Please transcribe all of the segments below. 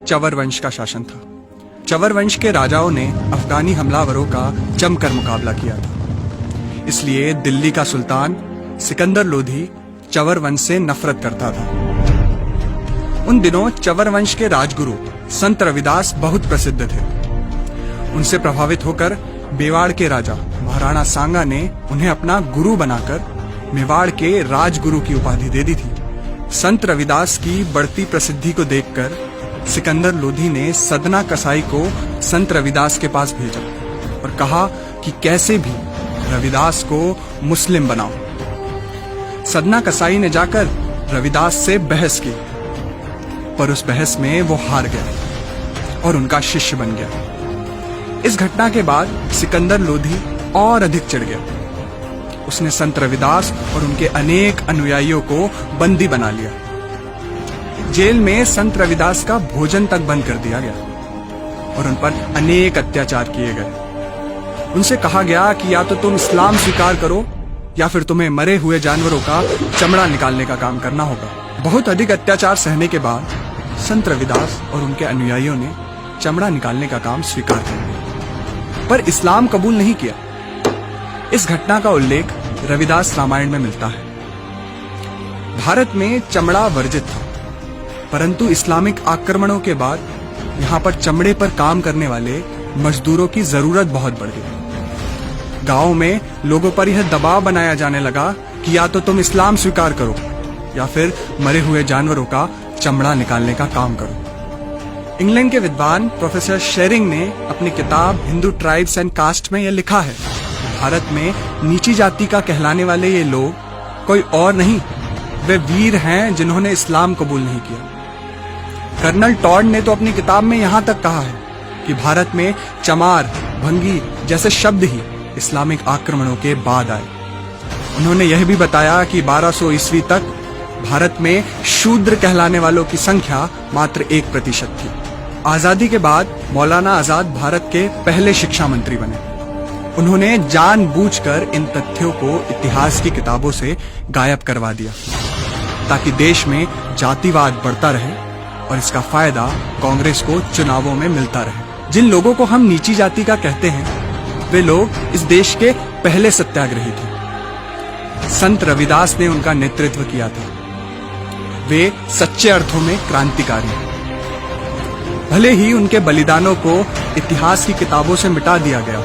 चवर वंश का शासन था। चवर वंश के राजाओं ने अफगानी हमलावरों का जमकर मुकाबला किया था। इसलिए दिल्ली का सुल्तान सिकंदर लोधी चवर वंश से नफरत करता था। उन दिनों चवर वंश के राजगुरु संत रविदास बहुत प्रसिद्ध थे। उनसे प्रभावित होकर मेवाड़ के राजा महाराणा सांगा ने उन्हें अपना गुरु बनाकर मेवाड़ के राजगुरु की उपाधि दे दी थी। संत रविदास की बढ़ती प्रसिद्धि को देखकर सिकंदर लोधी ने सदना कसाई को संत रविदास के पास भेजा और कहा कि कैसे भी रविदास को मुस्लिम बनाओ। सदना कसाई ने जाकर रविदास से बहस की, पर उस बहस में वो हार गया और उनका शिष्य बन गया। इस घटना के बाद सिकंदर लोधी और अधिक चढ़ गया। उसने संत रविदास और उनके अनेक अनुयायियों को बंदी बना लिया। जेल में संत रविदास का भोजन तक बंद कर दिया गया और उन पर अनेक अत्याचार किए गए। उनसे कहा गया कि या तो तुम इस्लाम स्वीकार करो या फिर तुम्हें मरे हुए जानवरों का चमड़ा निकालने का काम करना होगा। बहुत अधिक अत्याचार सहने के बाद संत रविदास और उनके अनुयायियों ने चमड़ा निकालने का काम स्वीकार कर लिया, पर इस्लाम कबूल नहीं किया। इस घटना का उल्लेख रविदास रामायण में मिलता है। भारत में चमड़ा वर्जित था, परंतु इस्लामिक आक्रमणों के बाद यहाँ पर चमड़े पर काम करने वाले मजदूरों की जरूरत बहुत बढ़ गई। गांवों में लोगों पर यह दबाव बनाया जाने लगा कि या तो तुम इस्लाम स्वीकार करो या फिर मरे हुए जानवरों का चमड़ा निकालने का काम करो। इंग्लैंड के विद्वान प्रोफेसर शेरिंग ने अपनी किताब हिंदू ट्राइब्स एंड कास्ट में यह लिखा है, भारत में नीची जाति का कहलाने वाले ये लोग कोई और नहीं, वे वीर हैं जिन्होंने इस्लाम कबूल नहीं किया। कर्नल टॉड ने तो अपनी किताब में यहां तक कहा है कि भारत में चमार, भंगी जैसे शब्द ही इस्लामिक आक्रमणों के बाद आए। उन्होंने यह भी बताया कि 1200 ईस्वी तक भारत में शूद्र कहलाने वालों की संख्या मात्र 1% थी। आजादी के बाद मौलाना आजाद भारत के पहले शिक्षा मंत्री बने। उन्होंने जानबूझकर इन तथ्यों को इतिहास की किताबों से गायब करवा दिया ताकि देश में जातिवाद बढ़ता रहे और इसका फायदा कांग्रेस को चुनावों में मिलता रहे। जिन लोगों को हम नीची जाति का कहते हैं, वे लोग इस देश के पहले सत्याग्रही थे। संत रविदास ने उनका नेतृत्व किया था। वे सच्चे अर्थों में क्रांतिकारी हैं। भले ही उनके बलिदानों को इतिहास की किताबों से मिटा दिया गया,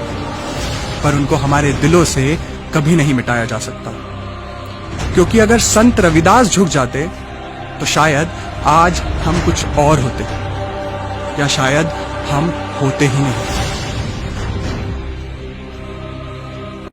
पर उनको हमारे दिलों से कभी नहीं मिटाया जा सकता, क्योंकि अगर संत रविदास झुक जाते तो शायद आज हम कुछ और होते, या शायद हम होते ही नहीं।